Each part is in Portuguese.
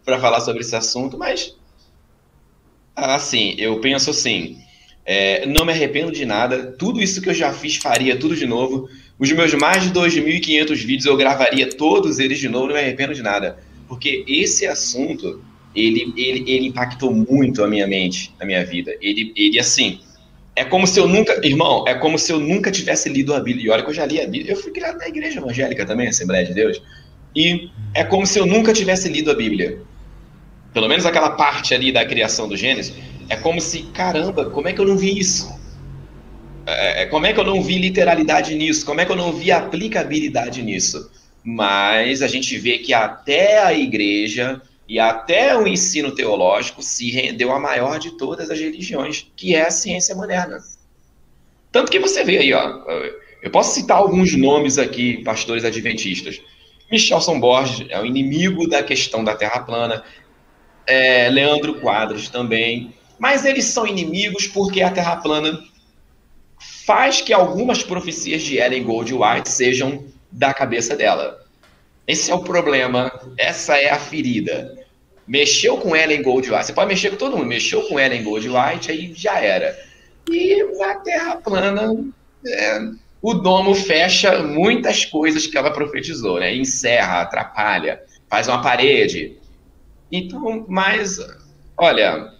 para falar sobre esse assunto, mas assim, eu penso assim, não me arrependo de nada, tudo isso que eu já fiz faria tudo de novo. Os meus mais de 2.500 vídeos eu gravaria todos eles de novo, não me arrependo de nada. Porque esse assunto, ele impactou muito a minha mente, a minha vida. Ele assim, é como se eu nunca, irmão, é como se eu nunca tivesse lido a Bíblia. E olha que eu já li a Bíblia, eu fui criado na igreja evangélica também, Assembleia de Deus. E é como se eu nunca tivesse lido a Bíblia. Pelo menos aquela parte ali da criação do Gênesis, é como se, caramba, como é que eu não vi isso? Como é que eu não vi literalidade nisso? Como é que eu não vi aplicabilidade nisso? Mas a gente vê que até a igreja e até o ensino teológico se rendeu à maior de todas as religiões, que é a ciência moderna. Tanto que você vê aí, ó, eu posso citar alguns nomes aqui, pastores adventistas. Michelson Borges é o inimigo da questão da Terra plana, Leandro Quadros também, mas eles são inimigos porque a Terra plana faz que algumas profecias de Ellen Goldwhite sejam da cabeça dela. Esse é o problema, essa é a ferida. Mexeu com Ellen Goldwhite, você pode mexer com todo mundo, mexeu com Ellen Goldwhite, aí já era. E na Terra plana, o domo fecha muitas coisas que ela profetizou, né? Encerra, atrapalha, faz uma parede. Então, mas, olha,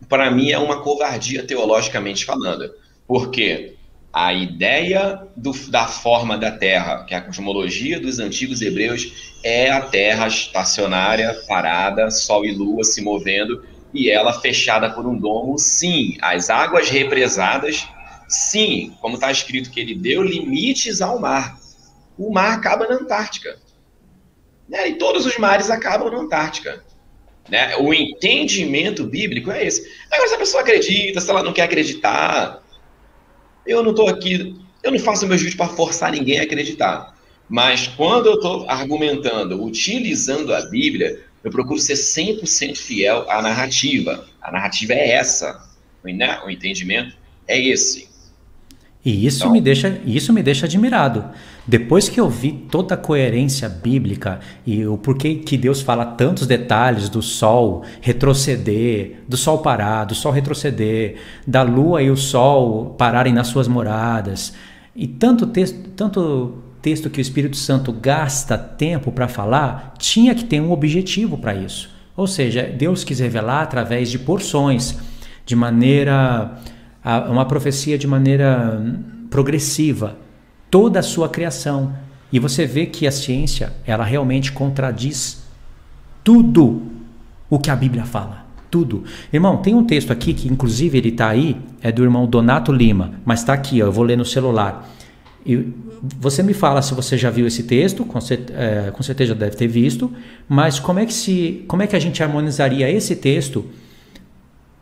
para mim é uma covardia teologicamente falando, porque a ideia da forma da Terra, que é a cosmologia dos antigos hebreus, é a Terra estacionária, parada, Sol e Lua se movendo, e ela fechada por um domo, sim, as águas represadas, sim, como está escrito que ele deu limites ao mar. O mar acaba na Antártica, né? E todos os mares acabam na Antártica. Né? O entendimento bíblico é esse. Agora, se a pessoa acredita, se ela não quer acreditar, eu não estou aqui, eu não faço meus vídeos para forçar ninguém a acreditar. Mas quando eu estou argumentando, utilizando a Bíblia, eu procuro ser 100% fiel à narrativa. A narrativa é essa, né? O entendimento é esse. E Então, isso me deixa admirado. Depois que eu vi toda a coerência bíblica e o porquê que Deus fala tantos detalhes do sol retroceder, do sol parar, do sol retroceder, da lua e o sol pararem nas suas moradas, e tanto texto que o Espírito Santo gasta tempo para falar, tinha que ter um objetivo para isso. Ou seja, Deus quis revelar através de porções, de maneira uma profecia de maneira progressiva, toda a sua criação. E você vê que a ciência, ela realmente contradiz tudo o que a Bíblia fala. Tudo. Irmão, tem um texto aqui que inclusive ele está aí, é do irmão Donato Lima, mas está aqui, ó, eu vou ler no celular. E você me fala se você já viu esse texto, com certeza deve ter visto, mas como é que a gente harmonizaria esse texto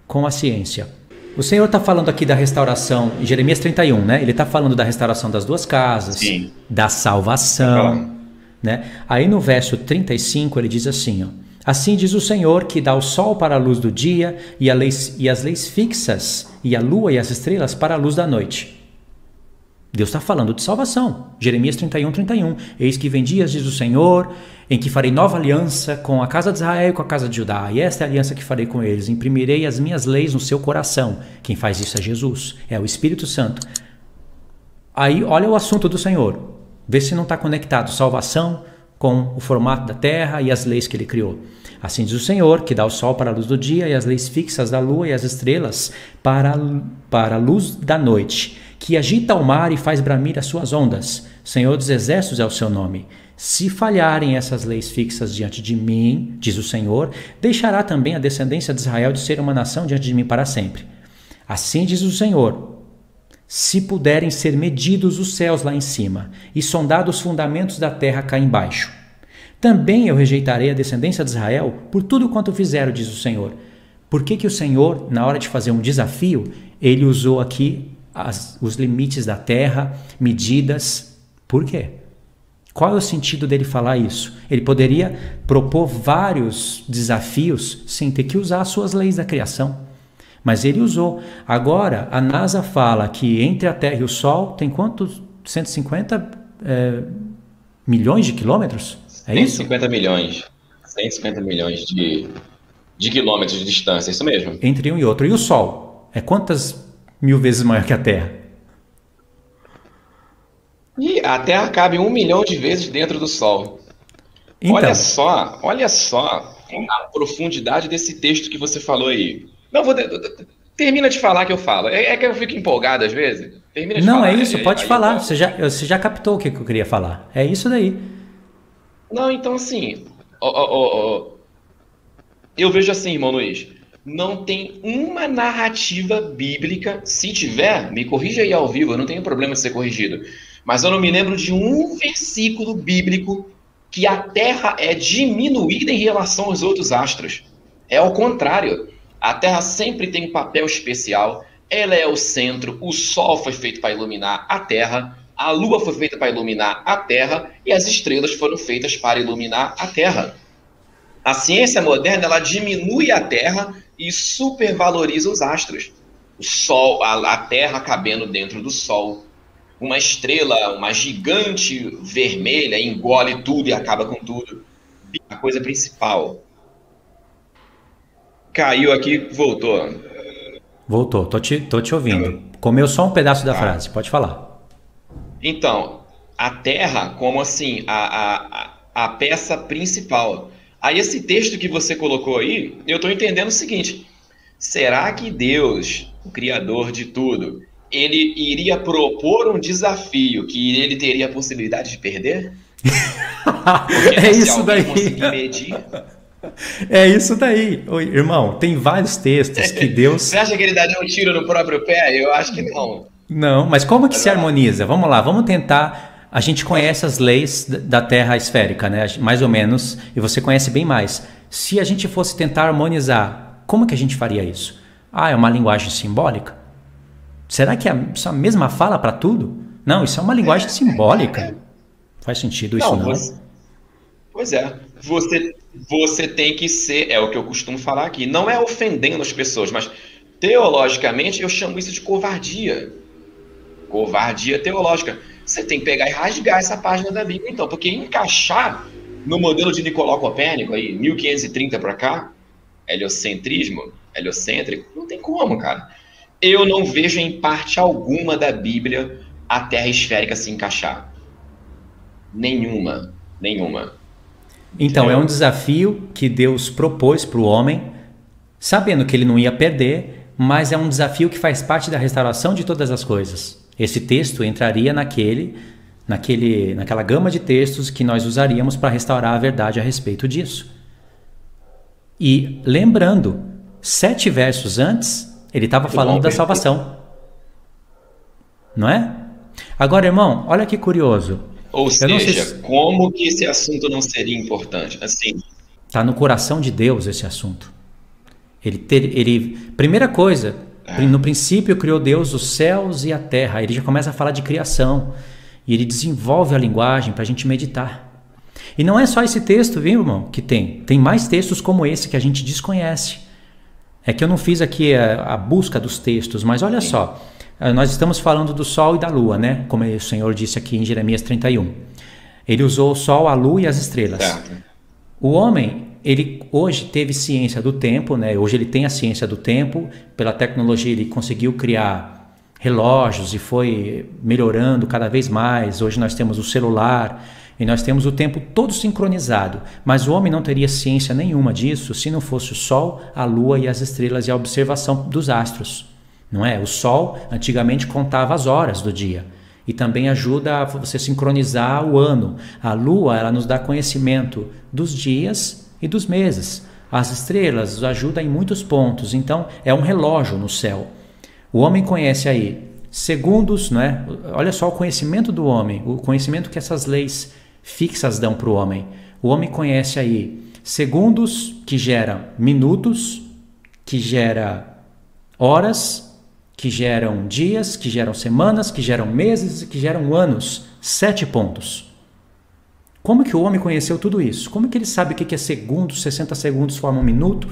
com a ciência? O Senhor está falando aqui da restauração, em Jeremias 31, né? Ele está falando da restauração das duas casas, sim. da salvação, né? Aí no verso 35 ele diz assim, ó, assim diz o Senhor que dá o sol para a luz do dia e as leis fixas e a lua e as estrelas para a luz da noite. Deus está falando de salvação. Jeremias 31, 31. Eis que vem dias, diz o Senhor, em que farei nova aliança com a casa de Israel e com a casa de Judá. E esta é a aliança que farei com eles. Imprimirei as minhas leis no seu coração. Quem faz isso é Jesus, é o Espírito Santo. Aí, olha o assunto do Senhor. Vê se não está conectado salvação com o formato da terra e as leis que ele criou. Assim diz o Senhor, que dá o sol para a luz do dia e as leis fixas da lua e as estrelas para a luz da noite, que agita o mar e faz bramir as suas ondas. Senhor dos exércitos é o seu nome. Se falharem essas leis fixas diante de mim, diz o Senhor, deixará também a descendência de Israel de ser uma nação diante de mim para sempre. Assim diz o Senhor, se puderem ser medidos os céus lá em cima e sondados os fundamentos da terra cá embaixo, também eu rejeitarei a descendência de Israel por tudo quanto fizeram, diz o Senhor. Por que o Senhor, na hora de fazer um desafio, ele usou aqui os limites da terra, medidas? Por quê? Qual é o sentido dele falar isso? Ele poderia propor vários desafios sem ter que usar as suas leis da criação. Mas ele usou. Agora, a NASA fala que entre a Terra e o Sol tem quantos? 150 milhões de quilômetros? É isso? 150 milhões. 150 milhões de quilômetros de distância, é isso mesmo? Entre um e outro. E o Sol? É quantas mil vezes maior que a Terra? E a Terra cabe 1 milhão de vezes dentro do Sol. Então, Olha só a profundidade desse texto que você falou aí. Não, termina de falar que eu falo. É que eu fico empolgado às vezes. Termina de não é falar. isso, pode Aí falar. Você já captou o que eu queria falar. É isso daí. Não, então assim, eu vejo assim, irmão Luiz, não tem uma narrativa bíblica, se tiver, me corrija aí ao vivo, eu não tenho problema de ser corrigido, mas eu não me lembro de um versículo bíblico que a Terra é diminuída em relação aos outros astros. É ao contrário, a Terra sempre tem um papel especial, ela é o centro, o Sol foi feito para iluminar a Terra, a Lua foi feita para iluminar a Terra e as estrelas foram feitas para iluminar a Terra. A ciência moderna, ela diminui a Terra e supervaloriza os astros. O Sol, a Terra cabendo dentro do Sol. Uma estrela, uma gigante vermelha, engole tudo e acaba com tudo. A coisa principal. Caiu aqui, voltou. Voltou, tô te ouvindo. Comeu só um pedaço da frase, pode falar. Então, a Terra como assim, a peça principal. Aí esse texto que você colocou aí, eu estou entendendo o seguinte: será que Deus, o Criador de tudo, ele iria propor um desafio que ele teria a possibilidade de perder? Porque É se isso alguém daí. conseguir medir... É isso daí. Oi, irmão, tem vários textos que Deus... Você acha que ele daria um tiro no próprio pé? Eu acho que não. Não, mas como que Mas se vai lá. harmoniza? Vamos lá, vamos tentar. A gente conhece as leis da Terra esférica, né? Mais ou menos, e você conhece bem mais. Se a gente fosse tentar harmonizar, como que a gente faria isso? Ah, é uma linguagem simbólica? Será que é essa mesma fala para tudo? Não, isso é uma linguagem simbólica. Faz sentido isso, Não, não? pois é. Você tem que ser, é o que eu costumo falar aqui, não é ofendendo as pessoas, mas teologicamente eu chamo isso de covardia. Covardia teológica. Você tem que pegar e rasgar essa página da Bíblia, então, porque encaixar no modelo de Nicolau Copérnico, aí, 1530 para cá, heliocêntrico, não tem como, cara. Eu não vejo em parte alguma da Bíblia a Terra esférica se encaixar. Nenhuma. Então, é Entendeu? um desafio que Deus propôs para o homem, sabendo que ele não ia perder, mas é um desafio que faz parte da restauração de todas as coisas. Esse texto entraria naquela gama de textos que nós usaríamos para restaurar a verdade a respeito disso. E lembrando, 7 versos antes, ele estava falando da salvação. Não é? Agora, irmão, olha que curioso. Ou Eu não sei seja, se como que esse assunto não seria importante? Assim, está no coração de Deus esse assunto. Primeira coisa, no princípio criou Deus os céus e a terra. Ele já começa a falar de criação. E ele desenvolve a linguagem para a gente meditar. E não é só esse texto, viu, irmão, que tem. Tem mais textos como esse que a gente desconhece. É que eu não fiz aqui a busca dos textos, mas olha só. Nós estamos falando do Sol e da Lua, né? Como o Senhor disse aqui em Jeremias 31. Ele usou o Sol, a Lua e as estrelas. certo. O homem, ele hoje teve ciência do tempo, né? Hoje ele tem a ciência do tempo. Pela tecnologia ele conseguiu criar relógios e foi melhorando cada vez mais. Hoje nós temos o celular e nós temos o tempo todo sincronizado. Mas o homem não teria ciência nenhuma disso se não fosse o Sol, a Lua e as estrelas e a observação dos astros. Não é? O Sol antigamente contava as horas do dia e também ajuda a você sincronizar o ano. A Lua, ela nos dá conhecimento dos dias e dos meses. As estrelas nos ajudam em muitos pontos, então é um relógio no céu. O homem conhece aí segundos, não é? Olha só o conhecimento do homem, o conhecimento que essas leis fixas dão para o homem. O homem conhece aí segundos que geram minutos, que gera horas, que geram dias, que geram semanas, que geram meses, que geram anos. 7 pontos. Como que o homem conheceu tudo isso? Como que ele sabe o que é segundos, 60 segundos formam um minuto,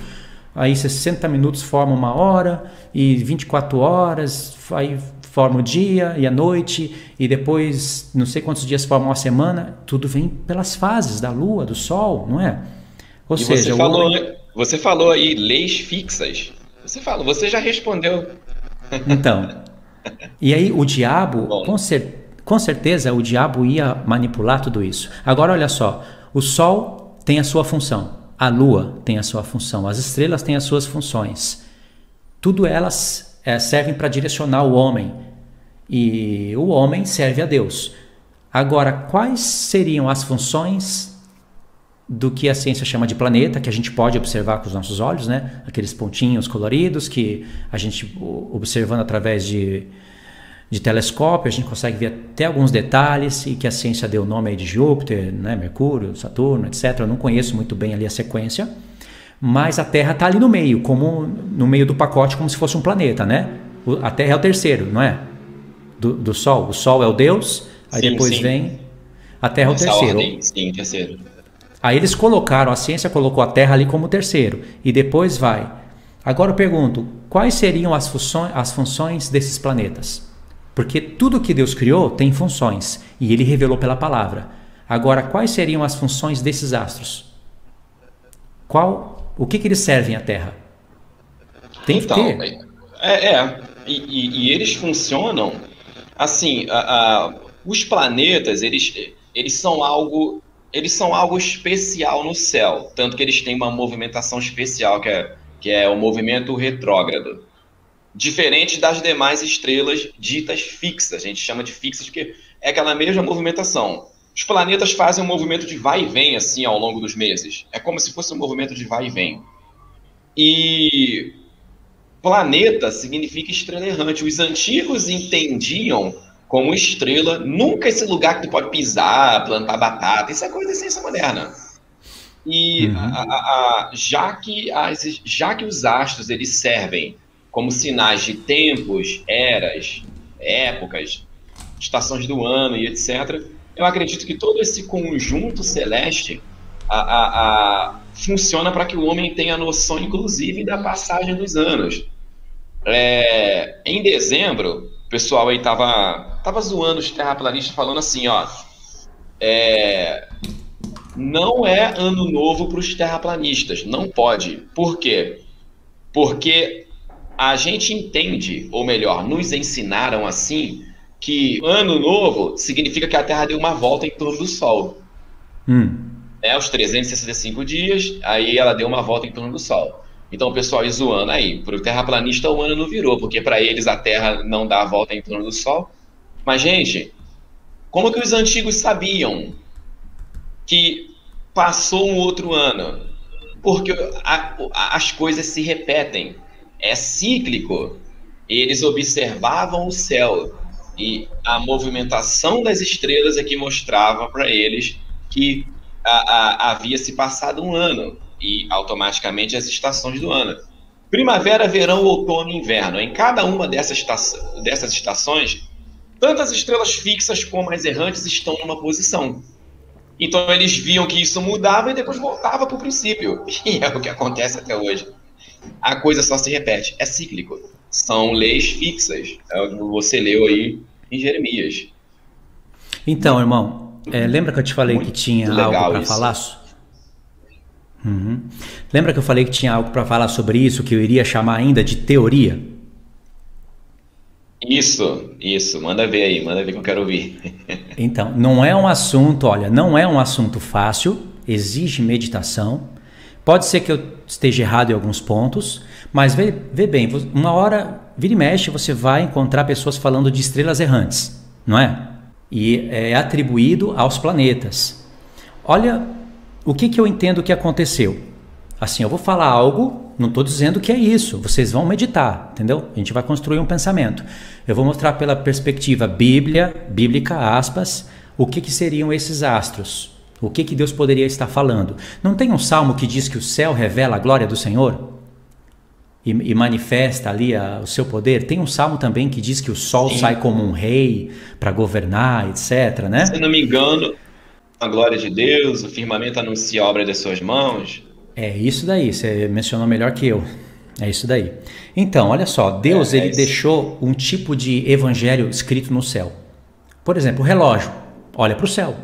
aí 60 minutos formam uma hora, e 24 horas, aí forma o dia e a noite, e depois não sei quantos dias formam a semana. Tudo vem pelas fases da lua, do sol, não é? Ou E seja, o homem... você falou aí leis fixas. Você já respondeu. Então, e aí o diabo, Bom, com certeza o diabo ia manipular tudo isso. Agora olha só, o sol tem a sua função, a lua tem a sua função, as estrelas têm as suas funções. Tudo elas servem para direcionar o homem e o homem serve a Deus. Agora, quais seriam as funções do que a ciência chama de planeta, que a gente pode observar com os nossos olhos, né? Aqueles pontinhos coloridos que a gente, observando através de telescópio, a gente consegue ver até alguns detalhes, e que a ciência deu o nome aí de Júpiter, né? Mercúrio, Saturno, etc. Eu não conheço muito bem ali a sequência, mas a Terra está ali no meio, como no meio do pacote, como se fosse um planeta, né? A Terra é o terceiro, não é? Do Sol. O Sol é o Deus, aí sim, depois sim. vem a Terra é o Nessa terceiro. ordem, sim, terceiro. Aí eles colocaram, a ciência colocou a Terra ali como terceiro, e depois vai. Agora eu pergunto, quais seriam as funções desses planetas? Porque tudo que Deus criou tem funções, e Ele revelou pela palavra. Agora, quais seriam as funções desses astros? O que eles servem à Terra? Tem que Então, ter. e eles funcionam assim, os planetas, eles são algo especial no céu, tanto que eles têm uma movimentação especial, que é o movimento retrógrado. Diferente das demais estrelas ditas fixas, a gente chama de fixas porque é aquela mesma movimentação. Os planetas fazem um movimento de vai e vem assim ao longo dos meses. É como se fosse um movimento de vai e vem. E planeta significa estrela errante. Os antigos entendiam como estrela, nunca esse lugar que tu pode pisar, plantar batata, isso é coisa de ciência moderna. E já que os astros eles servem como sinais de tempos, eras, épocas, estações do ano e etc., eu acredito que todo esse conjunto celeste funciona para que o homem tenha noção, inclusive, da passagem dos anos. Em dezembro, o pessoal aí tava zoando os terraplanistas, falando assim, ó, não é ano novo para os terraplanistas, não pode. Por quê? Porque a gente entende, ou melhor, nos ensinaram assim, que ano novo significa que a Terra deu uma volta em torno do Sol. Os 365 dias, aí ela deu uma volta em torno do Sol. Então o pessoal ia zoando aí, para o terraplanista o ano não virou, porque para eles a Terra não dá a volta em torno do Sol. Mas, gente, como que os antigos sabiam que passou um outro ano? Porque as coisas se repetem, é cíclico. Eles observavam o céu e a movimentação das estrelas é que mostrava para eles que havia se passado um ano, e automaticamente as estações do ano. Primavera, verão, outono e inverno. Em cada uma dessas estações, tanto as estrelas fixas como as errantes estão numa posição. Então eles viam que isso mudava e depois voltava para o princípio. E é o que acontece até hoje. A coisa só se repete, é cíclico. São leis fixas. É o que você leu aí em Jeremias. Então, irmão, lembra que eu te falei que tinha algo para falar? Lembra que eu falei que tinha algo para falar sobre isso, que eu iria chamar ainda de teoria? Isso. Manda ver aí, manda ver que eu quero ouvir. Então, não é um assunto, olha, não é um assunto fácil, exige meditação. Pode ser que eu esteja errado em alguns pontos, mas vê bem, uma hora, vira e mexe, você vai encontrar pessoas falando de estrelas errantes, não é? E é atribuído aos planetas. Olha o que eu entendo que aconteceu. Assim, eu vou falar algo, não estou dizendo que é isso, vocês vão meditar, entendeu? A gente vai construir um pensamento. Eu vou mostrar pela perspectiva bíblica, aspas, o que seriam esses astros. O que Deus poderia estar falando. Não tem um salmo que diz que o céu revela a glória do Senhor? E manifesta ali o seu poder? Tem um salmo também que diz que o sol sai como um rei para governar, etc, né? Se não me engano, a glória de Deus, o firmamento anuncia a obra das suas mãos. É isso daí, você mencionou melhor que eu. É isso daí. Então, olha só, Deus ele deixou um tipo de evangelho escrito no céu. Por exemplo, o relógio olha para o céu.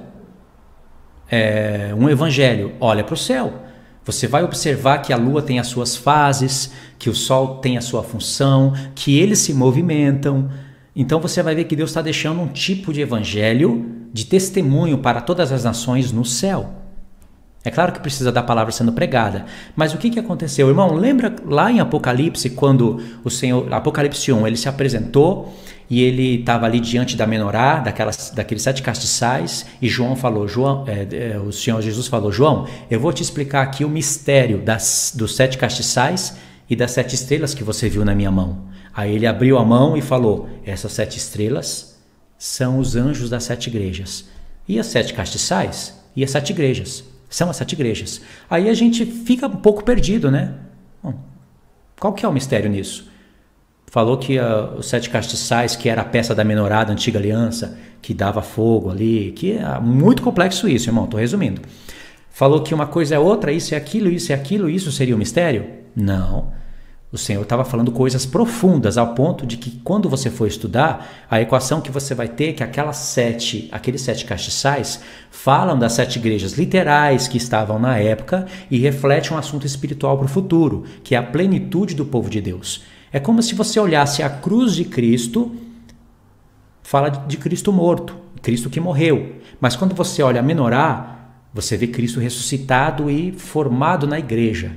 Um evangelho olha para o céu. Você vai observar que a lua tem as suas fases, que o sol tem a sua função, que eles se movimentam. Então você vai ver que Deus está deixando um tipo de evangelho, de testemunho para todas as nações no céu. É claro que precisa da palavra sendo pregada, mas o que aconteceu? Irmão, lembra lá em Apocalipse, quando o Senhor, Apocalipse 1, ele se apresentou e ele estava ali diante da menorá, daqueles 7 castiçais, e João falou, o Senhor Jesus falou, João, eu vou te explicar aqui o mistério dos 7 castiçais e das 7 estrelas que você viu na minha mão. Aí ele abriu a mão e falou, essas 7 estrelas são os anjos das 7 igrejas. E as 7 castiçais? E as 7 igrejas? São as 7 igrejas. Aí a gente fica um pouco perdido, né? Bom, qual que é o mistério nisso? Falou que os 7 castiçais, que era a peça da menorá da antiga aliança, que dava fogo ali, que é muito complexo isso, irmão, estou resumindo. Falou que uma coisa é outra, isso é aquilo, isso seria o mistério? Não. O Senhor estava falando coisas profundas, ao ponto de que quando você for estudar, a equação que você vai ter é que aqueles 7 castiçais falam das 7 igrejas literais que estavam na época e refletem um assunto espiritual para o futuro, que é a plenitude do povo de Deus. É como se você olhasse a cruz de Cristo, fala de Cristo morto, Cristo que morreu. Mas quando você olha a menorá, você vê Cristo ressuscitado e formado na igreja.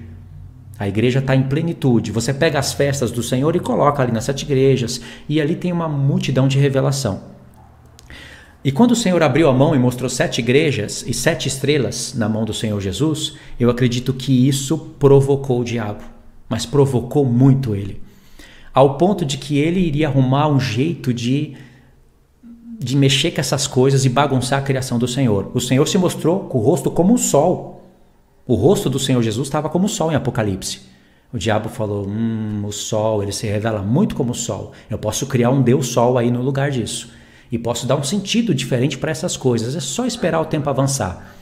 A igreja está em plenitude. Você pega as festas do Senhor e coloca ali nas 7 igrejas, e ali tem uma multidão de revelação. E quando o Senhor abriu a mão e mostrou 7 igrejas e 7 estrelas na mão do Senhor Jesus, eu acredito que isso provocou o diabo, mas provocou muito ele, ao ponto de que ele iria arrumar um jeito de mexer com essas coisas e bagunçar a criação do Senhor. O Senhor se mostrou com o rosto como um sol. O rosto do Senhor Jesus estava como o sol em Apocalipse. O diabo falou, o sol, ele se revela muito como o sol. Eu posso criar um Deus sol aí no lugar disso. E posso dar um sentido diferente para essas coisas. É só esperar o tempo avançar.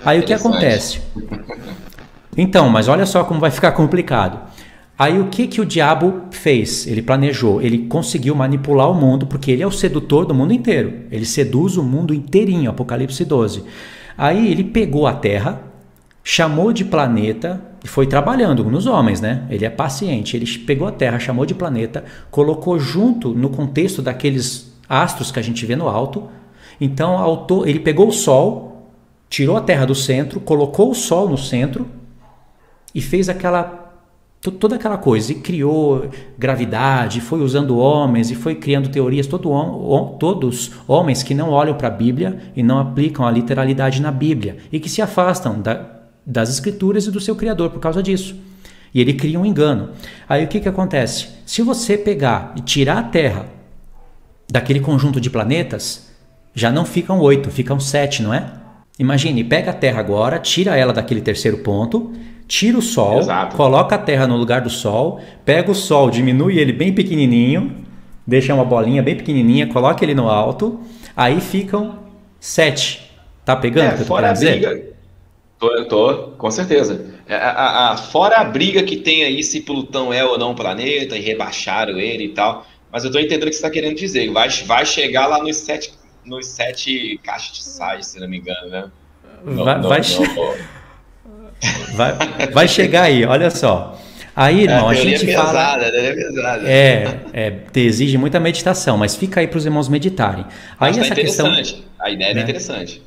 Aí o que acontece? Então, mas olha só como vai ficar complicado. Aí o que o diabo fez? Ele planejou, ele conseguiu manipular o mundo, porque ele é o sedutor do mundo inteiro. Ele seduz o mundo inteirinho, Apocalipse 12. Aí ele pegou a terra, chamou de planeta e foi trabalhando nos homens, né? Ele é paciente. Ele pegou a Terra, chamou de planeta, colocou junto no contexto daqueles astros que a gente vê no alto. Então, ele pegou o Sol, tirou a Terra do centro, colocou o Sol no centro e fez toda aquela coisa. E criou gravidade, foi usando homens e foi criando teorias. Todos homens que não olham para a Bíblia e não aplicam a literalidade na Bíblia e que se afastam das escrituras e do seu Criador por causa disso. E ele cria um engano. Aí o que acontece? Se você pegar e tirar a Terra daquele conjunto de planetas, já não ficam 8, ficam 7, não é? Imagine, pega a Terra agora, tira ela daquele terceiro ponto, tira o Sol, Exato. Coloca a Terra no lugar do Sol, pega o Sol, diminui ele bem pequenininho, deixa uma bolinha bem pequenininha, coloca ele no alto, aí ficam 7. Tá pegando o que eu tô querendo dizer? Tô, com certeza. Fora a briga que tem aí se Plutão é ou não um planeta, e rebaixaram ele e tal, mas eu tô entendendo o que você está querendo dizer. Vai chegar lá nos 7 castiçais, se não me engano, né? Vai chegar aí, olha só. Aí, irmão, a gente fala... exige muita meditação, mas fica aí para os irmãos meditarem. Aí essa questão, a ideia é interessante.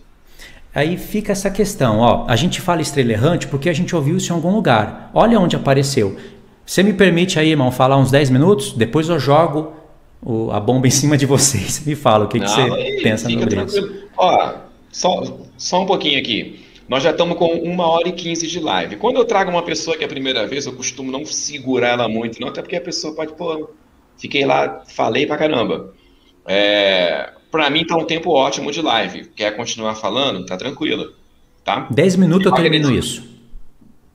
Aí fica essa questão, ó, a gente fala estrela errante porque a gente ouviu isso em algum lugar. Olha onde apareceu. Você me permite aí, irmão, falar uns 10 minutos? Depois eu jogo a bomba em cima de vocês. Me fala o que você pensa sobre isso. Ó, só um pouquinho aqui. Nós já estamos com 1h15 de live. Quando eu trago uma pessoa que é a primeira vez, eu costumo não segurar ela muito, não, até porque a pessoa pode, fiquei lá, falei pra caramba. Para mim tá um tempo ótimo de live. Quer continuar falando? Tá tranquilo, tá? 10 minutos eu termino isso.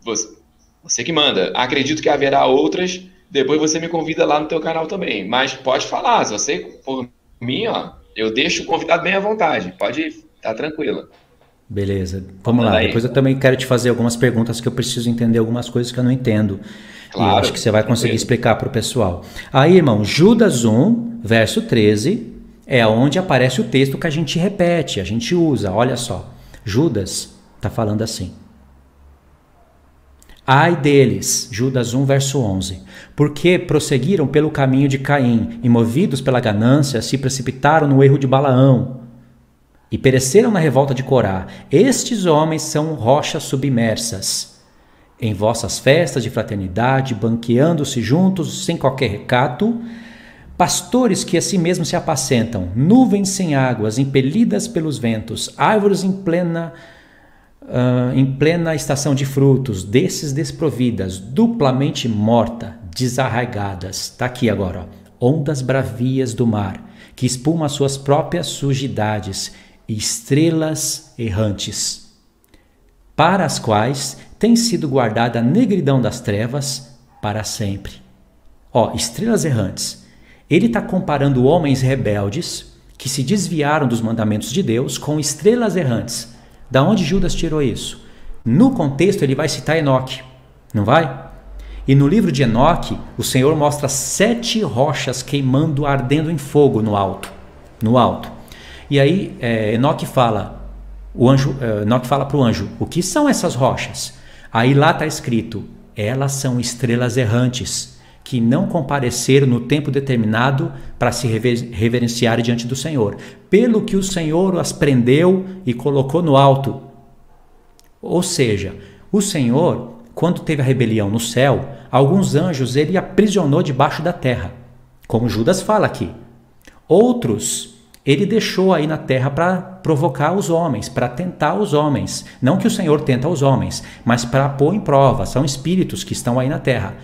Você que manda. Acredito que haverá outras. Depois você me convida lá no teu canal também. Mas pode falar. Se você, por mim, ó, eu deixo o convidado bem à vontade. Pode ir, tá tranquilo. Beleza. Vamos lá. Depois eu também quero te fazer algumas perguntas que eu preciso entender algumas coisas que eu não entendo. Claro, e eu acho que você vai conseguir explicar para o pessoal. Aí, irmão, Judas 1, verso 13... é onde aparece o texto que a gente repete, a gente usa. Olha só, Judas está falando assim. Ai deles, Judas 1, verso 11, porque prosseguiram pelo caminho de Caim e, movidos pela ganância, se precipitaram no erro de Balaão e pereceram na revolta de Corá. Estes homens são rochas submersas. Em vossas festas de fraternidade, banqueando-se juntos sem qualquer recato, pastores que a si mesmos se apacentam, nuvens sem águas, impelidas pelos ventos, árvores em plena estação de frutos, desses desprovidas, duplamente morta, desarraigadas. Está aqui agora, ó. Ondas bravias do mar, que espumam as suas próprias sujidades, e estrelas errantes, para as quais tem sido guardada a negridão das trevas para sempre. Ó, estrelas errantes. Ele está comparando homens rebeldes que se desviaram dos mandamentos de Deus com estrelas errantes. Da onde Judas tirou isso? No contexto ele vai citar Enoque, não vai? E no livro de Enoque, o Senhor mostra 7 rochas queimando, ardendo em fogo no alto. No alto. E aí Enoque fala para o anjo, o que são essas rochas? Aí lá está escrito, elas são estrelas errantes, que não compareceram no tempo determinado para se reverenciarem diante do Senhor, pelo que o Senhor as prendeu e colocou no alto. Ou seja, o Senhor, quando teve a rebelião no céu, alguns anjos ele aprisionou debaixo da terra, como Judas fala aqui. Outros ele deixou aí na terra para provocar os homens, para tentar os homens. Não que o Senhor tenta os homens, mas para pôr em prova. São espíritos que estão aí na terra.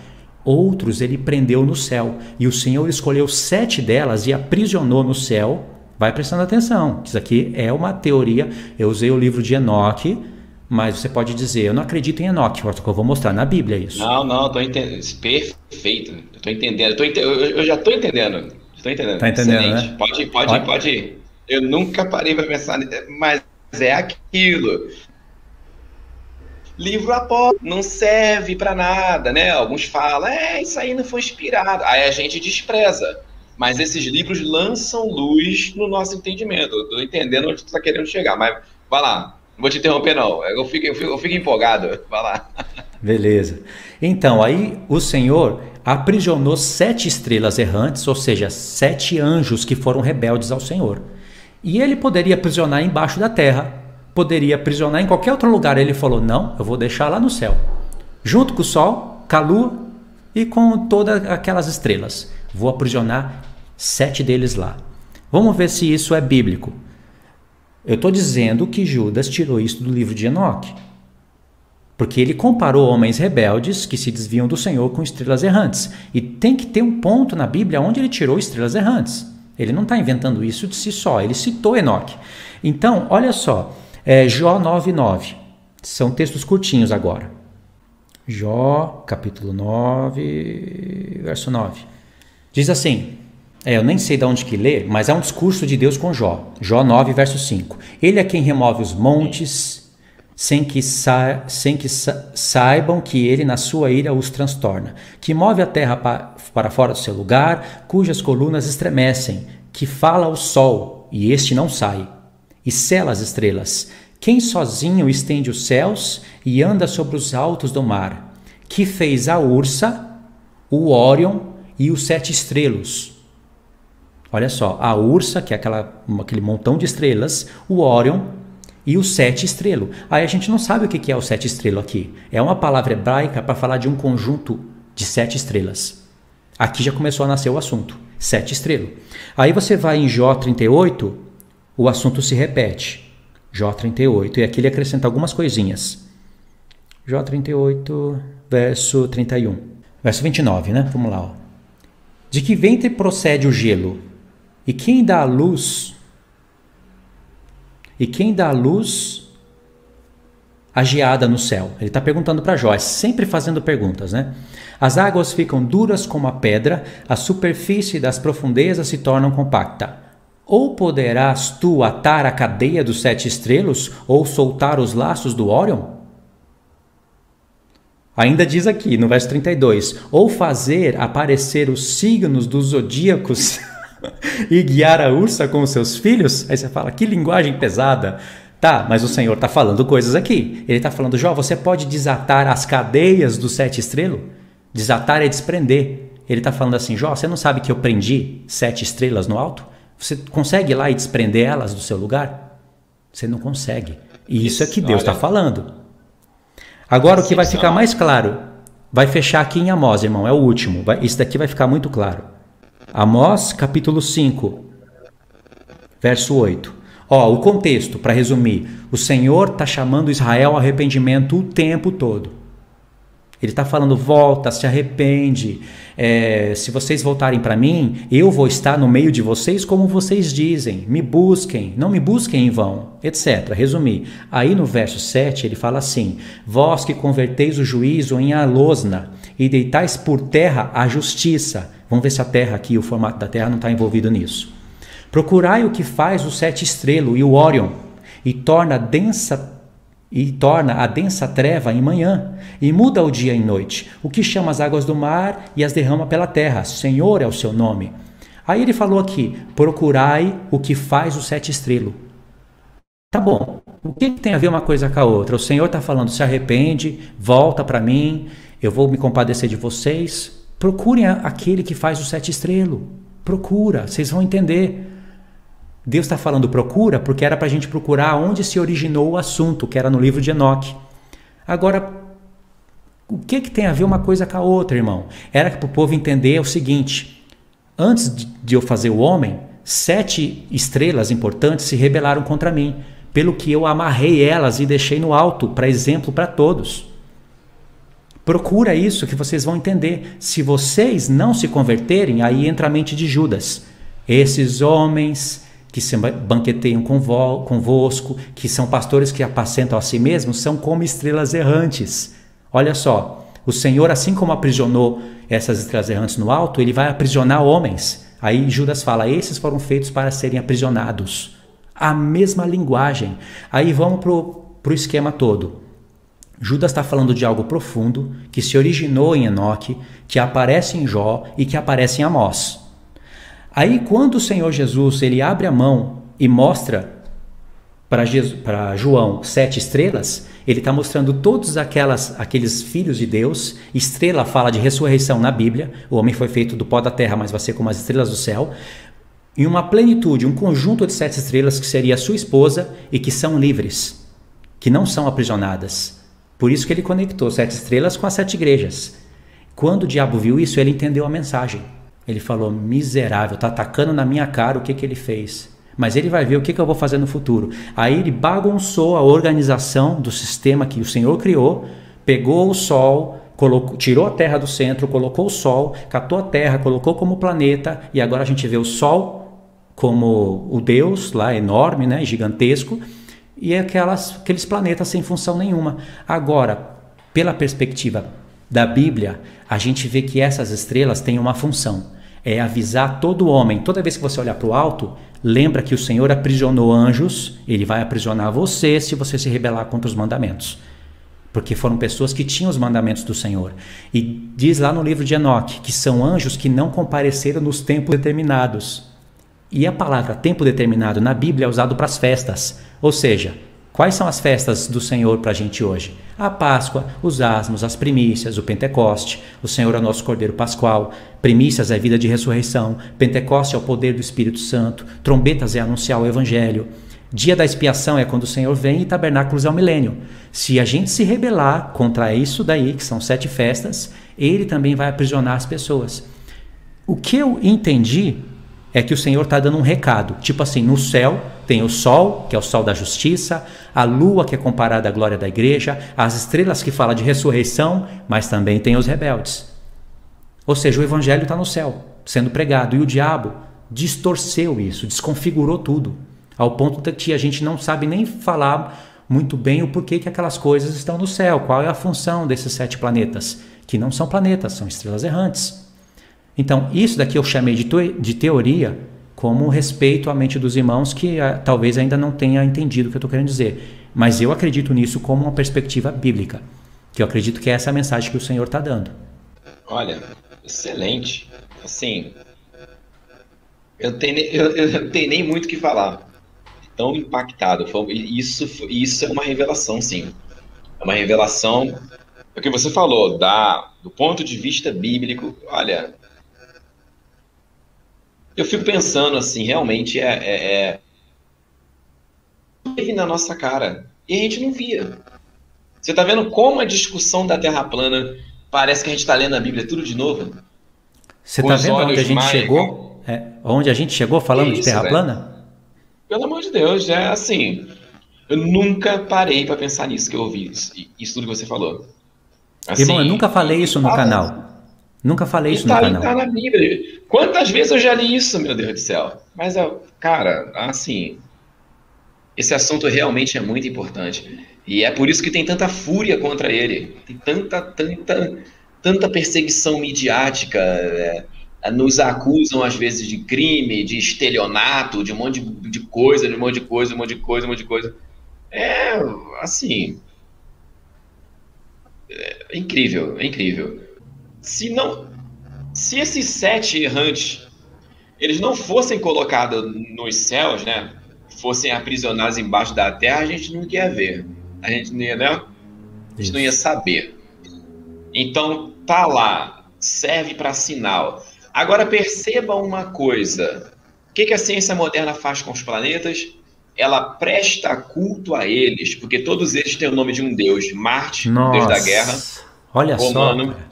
Outros ele prendeu no céu. E o Senhor escolheu 7 delas e aprisionou no céu. Vai prestando atenção. Isso aqui é uma teoria. Eu usei o livro de Enoque, mas você pode dizer, eu não acredito em Enoque. Eu vou mostrar na Bíblia isso. Não, estou entendendo. Perfeito. Estou entendendo. Eu já estou entendendo. Estou entendendo. Tá entendendo, excelente. Né? Pode ir. Eu nunca parei para pensar, mas é aquilo. Livro apócrifo não serve para nada, né? Alguns falam, isso aí não foi inspirado. Aí a gente despreza. Mas esses livros lançam luz no nosso entendimento. Eu estou entendendo onde tu está querendo chegar, mas vai lá. Não vou te interromper, não. Eu fico empolgado. Vai lá. Beleza. Então, aí o Senhor aprisionou 7 estrelas errantes, ou seja, 7 anjos que foram rebeldes ao Senhor. E ele poderia aprisionar embaixo da terra, poderia aprisionar em qualquer outro lugar. Ele falou, não, eu vou deixar lá no céu, junto com o sol, com a lua e com todas aquelas estrelas. Vou aprisionar 7 deles lá. Vamos ver se isso é bíblico. Eu estou dizendo que Judas tirou isso do livro de Enoque, porque ele comparou homens rebeldes que se desviam do Senhor com estrelas errantes. E tem que ter um ponto na Bíblia onde ele tirou estrelas errantes. Ele não está inventando isso de si só, ele citou Enoque. Então, olha só, Jó 9:9. São textos curtinhos agora. Jó, capítulo 9, verso 9. Diz assim, eu nem sei de onde que ler, mas é um discurso de Deus com Jó. Jó 9, verso 5. Ele é quem remove os montes, sem que saibam que ele na sua ira os transtorna, que move a terra para fora do seu lugar, cujas colunas estremecem, que fala ao sol, e este não sai, e sela as estrelas, quem sozinho estende os céus e anda sobre os altos do mar, que fez a Ursa, o Órion e os 7 estrelos. Olha só, a Ursa, que é aquele montão de estrelas, o Órion e os 7 estrelos. Aí a gente não sabe o que é o 7 estrelos aqui. É uma palavra hebraica para falar de um conjunto de 7 estrelas. Aqui já começou a nascer o assunto. 7 estrelas. Aí você vai em Jó 38, o assunto se repete. Jó 38, e aqui ele acrescenta algumas coisinhas. Jó 38, verso 31. Verso 29, né? Vamos lá. Ó. De que ventre procede o gelo? E quem dá a luz? E quem dá a luz a geada no céu? Ele está perguntando para Jó, sempre fazendo perguntas, né? As águas ficam duras como a pedra, a superfície das profundezas se torna compacta. Ou poderás tu atar a cadeia dos 7 estrelos, ou soltar os laços do Órion? Ainda diz aqui, no verso 32, ou fazer aparecer os signos dos zodíacos e guiar a ursa com os seus filhos? Aí você fala, que linguagem pesada. Tá, mas o Senhor está falando coisas aqui. Ele está falando, Jó, você pode desatar as cadeias do 7 estrelas? Desatar é desprender. Ele está falando assim, Jó, você não sabe que eu prendi 7 estrelas no alto? Você consegue ir lá e desprender elas do seu lugar? Você não consegue. E isso é que Deus está falando. Agora o que vai ficar mais claro, vai fechar aqui em Amós, irmão, é o último. Isso daqui vai ficar muito claro. Amós, capítulo 5, verso 8. Ó, o contexto, para resumir, o Senhor está chamando Israel ao arrependimento o tempo todo. Ele está falando, volta, se arrepende, se vocês voltarem para mim, eu vou estar no meio de vocês como vocês dizem, me busquem, não me busquem em vão, etc. Resumir, aí no verso 7 ele fala assim, vós que converteis o juízo em alosna e deitais por terra a justiça. Vamos ver se a terra aqui, o formato da terra não está envolvido nisso. Procurai o que faz o 7 estrelo e o Órion e torna a densa treva em manhã, e muda o dia em noite, o que chama as águas do mar e as derrama pela terra. Senhor é o seu nome. Aí ele falou aqui, procurai o que faz o 7 estrelo. Tá bom, o que tem a ver uma coisa com a outra? O Senhor está falando, se arrepende, volta para mim, eu vou me compadecer de vocês. Procurem aquele que faz o 7 estrelo. Procura, vocês vão entender. Deus está falando procura porque era para a gente procurar onde se originou o assunto, que era no livro de Enoque. Agora, o que tem a ver uma coisa com a outra, irmão? Era para o povo entender o seguinte, antes de eu fazer o homem, 7 estrelas importantes se rebelaram contra mim, pelo que eu amarrei elas e deixei no alto, para exemplo para todos. Procura isso que vocês vão entender. Se vocês não se converterem, aí entra a mente de Judas. Esses homens que se banqueteiam convosco, que são pastores que apacentam a si mesmos, são como estrelas errantes. Olha só, o Senhor, assim como aprisionou essas estrelas errantes no alto, ele vai aprisionar homens. Aí Judas fala, esses foram feitos para serem aprisionados. A mesma linguagem. Aí vamos para o esquema todo. Judas está falando de algo profundo, que se originou em Enoque, que aparece em Jó e que aparece em Amós. Aí quando o Senhor Jesus ele abre a mão e mostra para João 7 estrelas, ele está mostrando todos aqueles filhos de Deus. Estrela fala de ressurreição na Bíblia, o homem foi feito do pó da terra, mas vai ser como as estrelas do céu. E uma plenitude, um conjunto de 7 estrelas que seria a sua esposa e que são livres, que não são aprisionadas. Por isso que ele conectou 7 estrelas com as 7 igrejas. Quando o diabo viu isso, ele entendeu a mensagem. Ele falou, miserável, está atacando na minha cara o que ele fez. Mas ele vai ver o que eu vou fazer no futuro. Aí ele bagunçou a organização do sistema que o Senhor criou, pegou o Sol, tirou a Terra do centro, colocou o Sol, catou a Terra, colocou como planeta, e agora a gente vê o Sol como o Deus lá enorme, né, gigantesco, e aqueles planetas sem função nenhuma. Agora, pela perspectiva da Bíblia, a gente vê que essas estrelas têm uma função. É avisar todo homem. Toda vez que você olhar para o alto, lembra que o Senhor aprisionou anjos, ele vai aprisionar você se você se rebelar contra os mandamentos. Porque foram pessoas que tinham os mandamentos do Senhor. E diz lá no livro de Enoque que são anjos que não compareceram nos tempos determinados. E a palavra tempo determinado na Bíblia é usado para as festas. Ou seja, quais são as festas do Senhor para a gente hoje? A Páscoa, os asmos, as primícias, o Pentecoste. O Senhor é o nosso Cordeiro Pascual. Primícias é vida de ressurreição. Pentecoste é o poder do Espírito Santo. Trombetas é anunciar o Evangelho. Dia da expiação é quando o Senhor vem e tabernáculos é o milênio. Se a gente se rebelar contra isso daí, que são 7 festas, ele também vai aprisionar as pessoas. O que eu entendi é que o Senhor está dando um recado, tipo assim, no céu tem o sol, que é o sol da justiça, a lua, que é comparada à glória da igreja, as estrelas que falam de ressurreição, mas também tem os rebeldes. Ou seja, o evangelho está no céu, sendo pregado, e o diabo distorceu isso, desconfigurou tudo, ao ponto de que a gente não sabe nem falar muito bem o porquê que aquelas coisas estão no céu, qual é a função desses 7 planetas, que não são planetas, são estrelas errantes. Então, isso daqui eu chamei de teoria como respeito à mente dos irmãos que talvez ainda não tenha entendido o que eu estou querendo dizer. Mas eu acredito nisso como uma perspectiva bíblica, que eu acredito que é essa a mensagem que o Senhor está dando. Olha, excelente. Assim, eu tenho nem muito o que falar. tão impactado. Isso é uma revelação, sim. É uma revelação, é o que você falou, do ponto de vista bíblico. Olha, eu fico pensando assim, realmente teve na nossa cara e a gente não via. Você tá vendo como a discussão da Terra plana parece que a gente está lendo a Bíblia tudo de novo? Você Com tá os vendo onde a olhos gente mais... chegou? Onde a gente chegou Que falando de isso, terra velho? plana? Pelo amor de Deus, é assim. Eu nunca parei para pensar nisso que eu ouvi, isso tudo que você falou. Irmão, eu nunca Assim, falei isso no canal. Nunca falei isso no e tá canal. na Bíblia. Quantas vezes eu já li isso, meu Deus do céu? Mas, cara, assim, esse assunto realmente é muito importante. E é por isso que tem tanta fúria contra ele. Tem tanta perseguição midiática. Nos acusam, às vezes, de crime, de estelionato, de um monte de coisa, de um monte de coisa, um monte de coisa, um monte de coisa. É, assim, é incrível, é incrível. Se não, se esses sete errantes, eles não fossem colocados nos céus, né? Fossem aprisionados embaixo da terra, a gente não ia ver. A gente não ia, né? A gente não ia Isso. saber. Então, tá lá, serve para sinal. Agora perceba uma coisa. O que a ciência moderna faz com os planetas? Ela presta culto a eles, porque todos eles têm o nome de um deus. Marte, o deus da guerra, Nossa, olha só, romano. cara.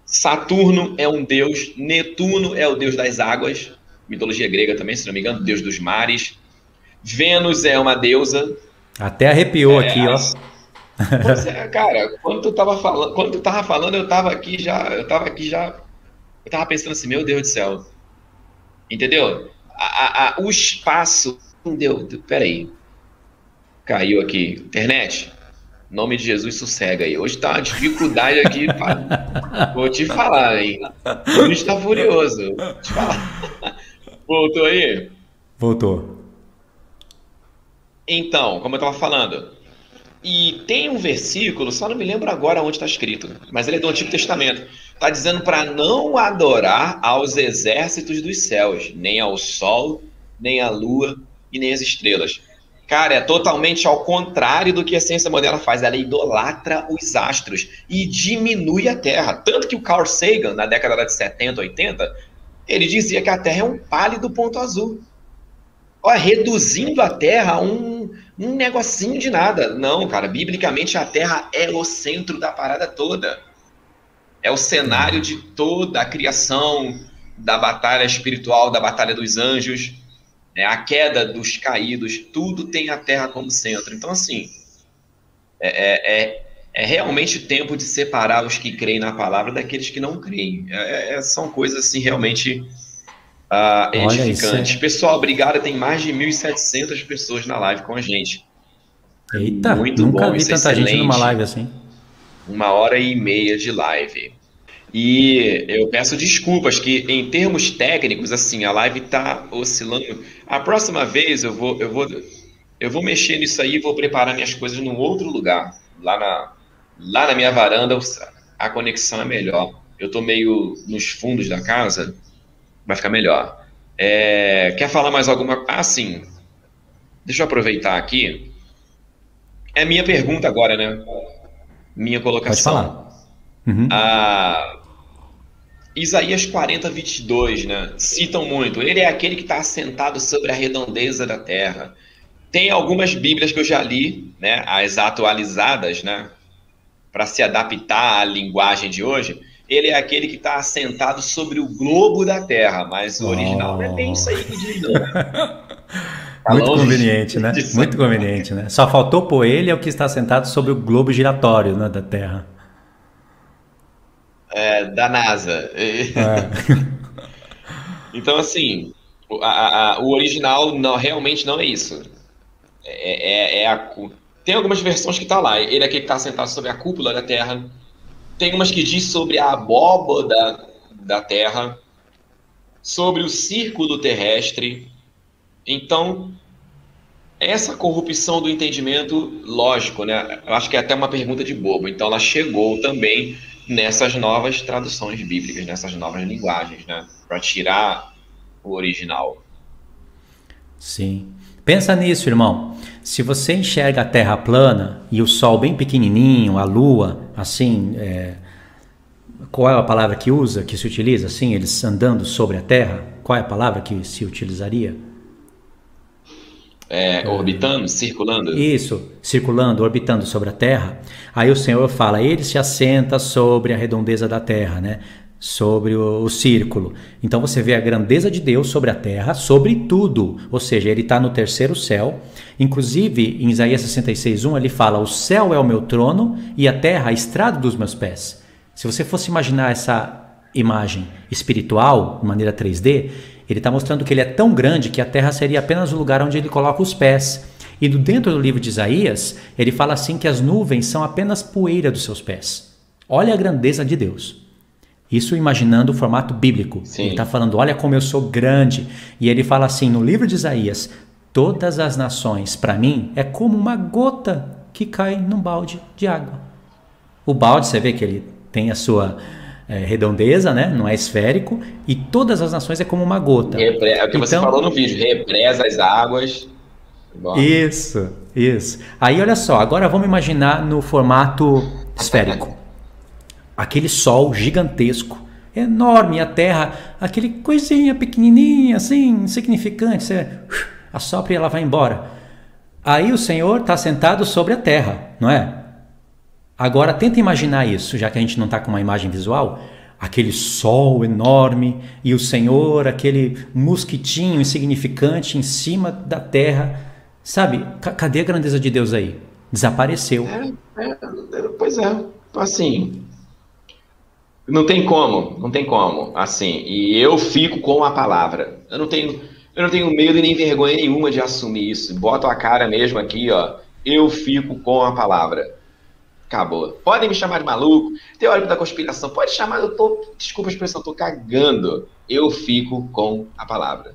Saturno é um deus. Netuno é o deus das águas. Mitologia grega também, se não me engano, deus dos mares. Vênus é uma deusa. Até arrepiou aqui, ó. Pois é, cara, quando tu tava falando, eu tava pensando assim, meu Deus do céu, entendeu? O espaço, não deu, peraí, caiu aqui, internet, em nome de Jesus, sossega aí, hoje tá uma dificuldade aqui, vou te falar, hein, hoje tá furioso, vou te falar, voltou aí? Voltou. Então, como eu tava falando, e tem um versículo, só não me lembro agora onde está escrito, mas ele é do Antigo Testamento. Está dizendo para não adorar aos exércitos dos céus, nem ao sol, nem à lua e nem às estrelas. Cara, é totalmente ao contrário do que a ciência moderna faz. Ela idolatra os astros e diminui a Terra. Tanto que o Carl Sagan, na década de 70, 80, ele dizia que a Terra é um pálido ponto azul. Olha, reduzindo a Terra a um negocinho de nada. Não, cara, biblicamente a Terra é o centro da parada toda. É o cenário de toda a criação, da batalha espiritual, da batalha dos anjos, a queda dos caídos, tudo tem a Terra como centro. Então, assim, é realmente tempo de separar os que creem na palavra daqueles que não creem. São coisas, assim, realmente Olha, isso edificantes. é. Pessoal, obrigado. Tem mais de 1.700 pessoas na live com a gente. Eita, Muito nunca bom, vi isso é tanta gente numa excelente. live assim. 1h30 de live. E eu peço desculpas que em termos técnicos, assim, a live está oscilando. A próxima vez eu vou mexer nisso aí e vou preparar minhas coisas num outro lugar. Lá na minha varanda a conexão é melhor. Eu estou meio nos fundos da casa, vai ficar melhor. Quer falar mais alguma coisa? Ah, sim. Deixa eu aproveitar aqui. É minha pergunta agora, né? Minha Pode colocação. falar. Uhum. Isaías 40:22, né? Citam muito. Ele é aquele que está assentado sobre a redondeza da terra. Tem algumas Bíblias que eu já li, né? As atualizadas, né? Para se adaptar à linguagem de hoje. Ele é aquele que está assentado sobre o globo da terra, mas o original não é bem Oh. isso aí que diz, não. Tá Muito longe conveniente, né? disso Muito aí. conveniente, né? Só faltou pôr ele é o que está sentado sobre o globo giratório, né, da Terra. Da NASA. É. Então, assim, o original realmente não é isso. Tem algumas versões que tá lá. Ele é aquele que está sentado sobre a cúpula da Terra. Tem umas que diz sobre a abóboda da Terra, sobre o círculo terrestre. Então, essa corrupção do entendimento, lógico, né? Eu acho que é até uma pergunta de bobo. Então, ela chegou também nessas novas traduções bíblicas, nessas novas linguagens, né? Para tirar o original. Sim. Pensa nisso, irmão. Se você enxerga a Terra plana e o Sol bem pequenininho, a Lua, assim, qual é a palavra que se utiliza, assim, eles andando sobre a Terra? Qual é a palavra que se utilizaria? Orbitando, circulando. Isso, circulando, orbitando sobre a Terra. Aí o Senhor fala, ele se assenta sobre a redondeza da Terra, né? Sobre o círculo. Então você vê a grandeza de Deus sobre a Terra, sobre tudo. Ou seja, ele está no terceiro céu. Inclusive, em Isaías 66:1, ele fala, o céu é o meu trono e a terra a estrada dos meus pés. Se você fosse imaginar essa imagem espiritual, de maneira 3D, ele está mostrando que ele é tão grande que a terra seria apenas o lugar onde ele coloca os pés. E dentro do livro de Isaías, ele fala assim que as nuvens são apenas poeira dos seus pés. Olha a grandeza de Deus. Isso imaginando o formato bíblico. Sim. Ele está falando, olha como eu sou grande. E ele fala assim, no livro de Isaías, todas as nações, para mim, é como uma gota que cai num balde de água. O balde, você vê que ele tem a sua redondeza, né? Não é esférico, e todas as nações é como uma gota. É o que você falou no vídeo, represa as águas. Bom. Isso. Aí olha só, agora vamos imaginar no formato esférico. Aquele sol gigantesco, enorme, a terra, aquele coisinha pequenininha, assim, insignificante, você assopra e ela vai embora. Aí o Senhor está sentado sobre a terra, não é? Agora tenta imaginar isso, já que a gente não está com uma imagem visual, aquele sol enorme e o Senhor, aquele mosquitinho insignificante em cima da terra, sabe? Cadê a grandeza de Deus aí? Desapareceu. Pois é, assim, não tem como, assim, e eu fico com a palavra, eu não tenho medo e nem vergonha nenhuma de assumir isso, boto a cara mesmo aqui, ó, eu fico com a palavra. Acabou. Podem me chamar de maluco, teórico da conspiração, pode chamar, desculpa a expressão, eu tô cagando. Eu fico com a palavra.